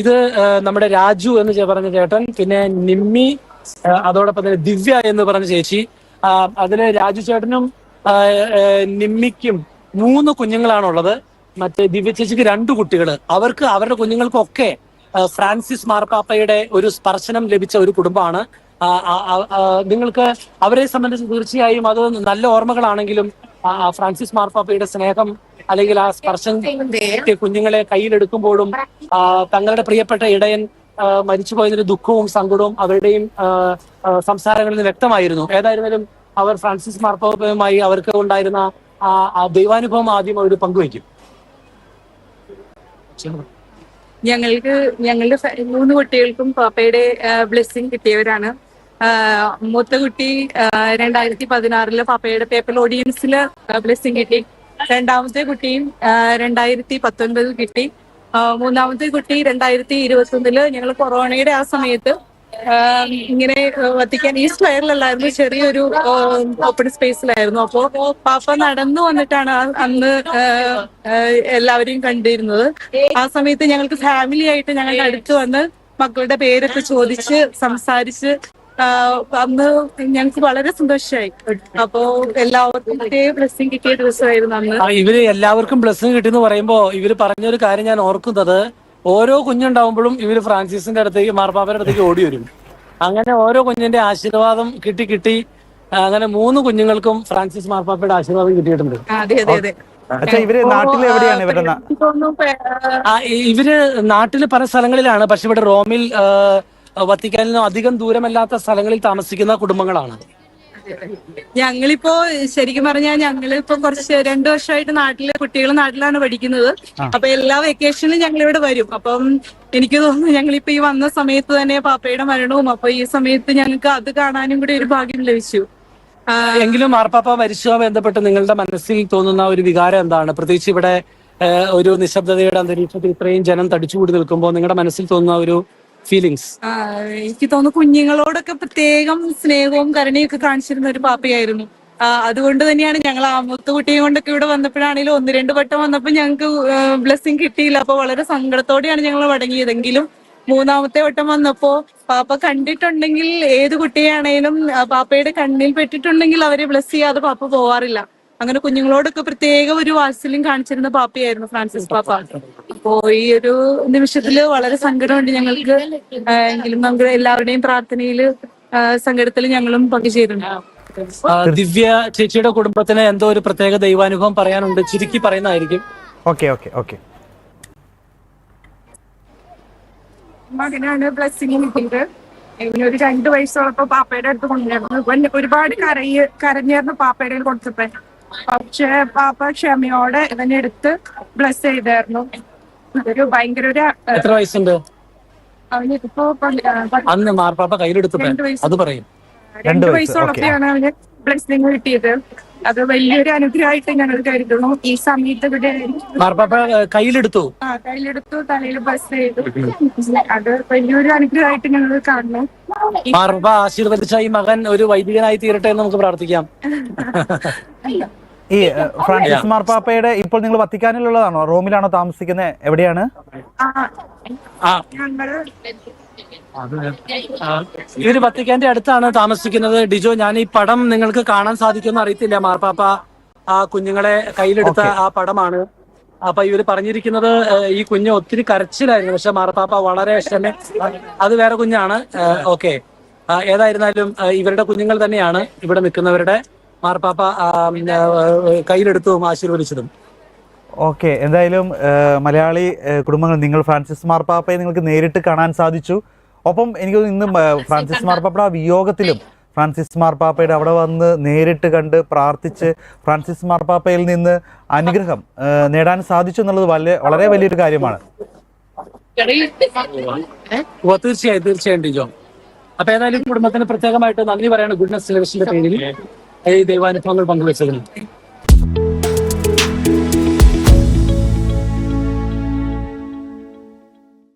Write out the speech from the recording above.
ഇത് നമ്മുടെ രാജു എന്ന് പറഞ്ഞ ചേട്ടൻ, പിന്നെ നിമ്മി, അതോടൊപ്പം തന്നെ ദിവ്യ എന്ന് പറഞ്ഞ ചേച്ചി. അതില് രാജു ചേട്ടനും നിമ്മിക്കും 3 കുഞ്ഞുങ്ങളാണുള്ളത്. മറ്റേ ദിവ്യ ചേച്ചിക്ക് 2 കുട്ടികൾ. അവർക്ക് അവരുടെ കുഞ്ഞുങ്ങൾക്കൊക്കെ ഫ്രാൻസിസ് മാർപ്പാപ്പയുടെ ഒരു സ്പർശനം ലഭിച്ച ഒരു കുടുംബമാണ്. നിങ്ങൾക്ക് അവരെ സംബന്ധിച്ച് തീർച്ചയായും അത് നല്ല ഓർമ്മകളാണെങ്കിലും ഫ്രാൻസിസ് മാർപ്പാപ്പയുടെ സ്നേഹം അല്ലെങ്കിൽ ആ സ്പർശം കുഞ്ഞുങ്ങളെ കയ്യിലെടുക്കുമ്പോഴും തങ്ങളുടെ പ്രിയപ്പെട്ട ഇടയൻ മരിച്ചുപോയതിന്റെ ദുഃഖവും സങ്കടവും അവരുടെയും സംസാരങ്ങളിൽ നിന്ന് വ്യക്തമായിരുന്നു. ഏതായിരുന്നാലും അവർ ഫ്രാൻസിസ് മാർപ്പാപ്പയുമായി അവർക്ക് ഉണ്ടായിരുന്ന ആ ദൈവാനുഭവം ആദ്യം അവർ പങ്കുവയ്ക്കും. ഞങ്ങളുടെ 3 കുട്ടികൾക്കും പാപ്പയുടെ ബ്ലെസ്സിങ് കിട്ടിയവരാണ്. മൂത്ത കുട്ടി 2016 പാപ്പയുടെ പേപ്പൽ ഓഡിയൻസിൽ ബ്ലെസ്സിങ് കിട്ടി. 2ാമത്തെ കുട്ടിയും 2019 കിട്ടി. 3ാമത്തെ കുട്ടി 2021 ഞങ്ങൾ കൊറോണയുടെ ആ സമയത്ത് ഇങ്ങനെ വത്തിക്കാൻ ഈ സ്ക്വയറിലല്ലായിരുന്നു, ചെറിയൊരു ഓപ്പൺ സ്പേസിലായിരുന്നു. അപ്പോ പാപ്പ നടന്നു വന്നിട്ടാണ് അന്ന് എല്ലാവരെയും കണ്ടിരുന്നത്. ആ സമയത്ത് ഞങ്ങൾക്ക് ഫാമിലി ആയിട്ട് ഞങ്ങളുടെ അടുത്ത് വന്ന് മക്കളുടെ പേരൊക്കെ ചോദിച്ച് സംസാരിച്ച് അന്ന് ഞങ്ങൾക്ക് വളരെ സന്തോഷമായി. അപ്പോ എല്ലാവർക്കും ബ്ലെസ്സിങ് കിട്ടിയ ദിവസമായിരുന്നു അന്ന്. ഇവര് എല്ലാവർക്കും ബ്ലെസ്സിങ് കിട്ടിയെന്ന് പറയുമ്പോ ഇവര് പറഞ്ഞൊരു കാര്യം ഞാൻ ഓർക്കുന്നത്, ഓരോ കുഞ്ഞുണ്ടാവുമ്പോഴും ഇവര് ഫ്രാൻസിസിന്റെ അടുത്തേക്ക് മാർപ്പാപ്പയുടെ അടുത്തേക്ക് ഓടി വരും. അങ്ങനെ ഓരോ കുഞ്ഞിന്റെ ആശീർവാദം കിട്ടി അങ്ങനെ 3 കുഞ്ഞുങ്ങൾക്കും ഫ്രാൻസിസ് മാർപ്പാപ്പയുടെ ആശീർവാദം കിട്ടിയിട്ടുണ്ട്. ഇവര് നാട്ടില് പല സ്ഥലങ്ങളിലാണ്, പക്ഷെ ഇവിടെ റോമിൽ വത്തിക്കാനിൽ നിന്നും അധികം ദൂരമല്ലാത്ത സ്ഥലങ്ങളിൽ താമസിക്കുന്ന കുടുംബങ്ങളാണ്. ഞങ്ങളിപ്പോ ശരിക്കും പറഞ്ഞാൽ ഞങ്ങളിപ്പോ കുറച്ച് 2 വർഷമായിട്ട് കുട്ടികൾ നാട്ടിലാണ് പഠിക്കുന്നത്. അപ്പൊ എല്ലാ വെക്കേഷനിലും ഞങ്ങൾ ഇവിടെ വരും. അപ്പം എനിക്ക് തോന്നുന്നു ഞങ്ങളിപ്പോ ഈ വന്ന സമയത്ത് തന്നെ പാപ്പയുടെ മരണവും, അപ്പൊ ഈ സമയത്ത് ഞങ്ങൾക്ക് അത് കാണാനും കൂടി ഒരു ഭാഗ്യം ലഭിച്ചു. എങ്കിലും മാർപ്പാപ്പ മരിച്ചതുമായി ബന്ധപ്പെട്ട് നിങ്ങളുടെ മനസ്സിൽ തോന്നുന്ന ഒരു വികാരം എന്താണ്? പ്രത്യേകിച്ച് ഇവിടെ ഒരു നിശബ്ദതയുടെ അന്തരീക്ഷത്തിൽ ഇത്രയും ജനം തടിച്ചുകൂടി നിൽക്കുമ്പോൾ നിങ്ങളുടെ മനസ്സിൽ തോന്നുന്ന ഒരു ഫീലിങ്സ്? എനിക്ക് തോന്നുന്നു കുഞ്ഞുങ്ങളോടൊക്കെ പ്രത്യേകം സ്നേഹവും കരുണയൊക്കെ കാണിച്ചിരുന്ന ഒരു പാപ്പയായിരുന്നു. അതുകൊണ്ട് തന്നെയാണ് ഞങ്ങൾ ആ മൂത്ത കുട്ടിയെ കൊണ്ടൊക്കെ ഇവിടെ വന്നപ്പോഴാണെങ്കിലും 1-2 വട്ടം വന്നപ്പോൾ ഞങ്ങൾക്ക് ബ്ലെസ്സിങ് കിട്ടിയില്ല. അപ്പൊ വളരെ സങ്കടത്തോടെയാണ് ഞങ്ങൾ മടങ്ങിയതെങ്കിലും 3ാമത്തെ വട്ടം വന്നപ്പോ പാപ്പ കണ്ടിട്ടുണ്ടെങ്കിൽ ഏത് കുട്ടിയാണേലും പാപ്പയുടെ കണ്ണിൽ പെട്ടിട്ടുണ്ടെങ്കിൽ അവരെ ബ്ലെസ് ചെയ്യാതെ പാപ്പ പോവാറില്ല. അങ്ങനെ കുഞ്ഞുങ്ങളോടൊക്കെ പ്രത്യേക ഒരു വാത്സല്യം കാണിച്ചിരുന്ന പാപ്പയായിരുന്നു ഫ്രാൻസിസ് പാപ്പ. അപ്പോ ഈ ഒരു നിമിഷത്തില് വളരെ സങ്കടമുണ്ട് ഞങ്ങൾക്ക്. എങ്കിലും നമുക്ക് എല്ലാവരുടെയും പ്രാർത്ഥനയില് സങ്കടത്തിൽ ഞങ്ങളും പങ്കുചേരുന്നു. ദിവ്യ ചേച്ചിയുടെ കുടുംബത്തിന് എന്തോ ഒരു പ്രത്യേക ദൈവാനുഭവം പറയാനുണ്ട്, ചുരുക്കി പറയുന്നതായിരിക്കും. മകനാണ് ബ്ലെസ്സിങ് കിട്ടിയത്. ഒരു 2 വയസ്സോളപ്പോ പാപ്പയുടെ അടുത്ത് കൊണ്ടുവരുന്നു. ഒരുപാട് കരഞ്ഞായിരുന്നു പാപ്പയുടെ കൊടുത്തപ്പോ. പക്ഷെ പാപ്പ ക്ഷമയോടെ ഇവനെ എടുത്ത് ബ്ലെസ് ചെയ്തായിരുന്നു. അതൊരു ഭയങ്കര എത്ര വയസ്സുണ്ട് അവനിപ്പോ? അന്ന് മാർപ്പാപ്പ കയ്യിലെടുത്തപ്പോ അത് പറയും 2 വയസ്സോളൊക്കെയാണ് അവന് ബ്ലെസ്സിങ് കിട്ടിയത്. അത് വലിയൊരു അനുഗ്രഹമായിട്ട് ഞങ്ങൾ കരുതുന്നു. ഈ സമയത്ത് ഇവിടെ മാർപ്പാപ്പ കയ്യിലെടുത്തു, തലയിൽ ബ്ലെസ് ചെയ്തു. അത് വലിയൊരു അനുഗ്രഹമായിട്ട് ഞങ്ങൾ കാണുന്നു. മാർപ്പാപ്പ ആശീർവദിച്ച ഈ മകൻ ഒരു വൈദികനായി തീരട്ടെ എന്ന് നമുക്ക് പ്രാർത്ഥിക്കാം. ഈ ഫ്രാൻസിസ് മാർപ്പാപ്പയുടെ ഇപ്പോൾ നിങ്ങൾ വത്തിക്കാനിലുള്ളതാണോ, റോമിലാണോ താമസിക്കുന്നത്? എവിടെയാണ്? ഇവര് വത്തിക്കാന്റെ അടുത്താണ് താമസിക്കുന്നത്. ഡിജോ, ഞാൻ ഈ പടം നിങ്ങൾക്ക് കാണാൻ സാധിക്കുമെന്ന് അറിയത്തില്ല. മാർപ്പാപ്പ ആ കുഞ്ഞുങ്ങളെ കയ്യിലെടുത്ത ആ പടമാണ്. അപ്പൊ ഇവര് പറഞ്ഞിരിക്കുന്നത് ഈ കുഞ്ഞ് ഒത്തിരി കരച്ചിലായിരുന്നു, പക്ഷെ മാർപ്പാപ്പ വളരെ അത് വേറെ കുഞ്ഞാണ്. ഓക്കെ, ഏതായിരുന്നാലും ഇവരുടെ കുഞ്ഞുങ്ങൾ തന്നെയാണ് ഇവിടെ നിൽക്കുന്നവരുടെ. മാർപ്പാപ്പ കയ്യിലെടുത്തതും ആശീർവദിച്ചതും. ഓക്കെ, എന്തായാലും മലയാളി കുടുംബങ്ങൾ, നിങ്ങൾ ഫ്രാൻസിസ് മാർപ്പാപ്പയെ നിങ്ങൾക്ക് നേരിട്ട് കാണാൻ സാധിച്ചു. ഒപ്പം എനിക്ക് ഇന്ന് ഫ്രാൻസിസ് മാർപ്പാപ്പയുടെ ആ വിയോഗത്തിലും ഫ്രാൻസിസ് മാർപ്പാപ്പയുടെ അവിടെ വന്ന് നേരിട്ട് കണ്ട് പ്രാർത്ഥിച്ച് ഫ്രാൻസിസ് മാർപ്പാപ്പയിൽ നിന്ന് അനുഗ്രഹം നേടാൻ സാധിച്ചു എന്നുള്ളത് വളരെ വലിയൊരു കാര്യമാണ്. തീർച്ചയായും ഡിജോ. അപ്പൊ ഏതായാലും കുടുംബത്തിന് പ്രത്യേകമായിട്ട് നന്ദി പറയാണ് ഗുഡ്നസ് ടെലിവിഷന്റെ പേരിൽ ഈ ദൈവാനുഭവങ്ങൾ പങ്കുവെച്ചതിന്.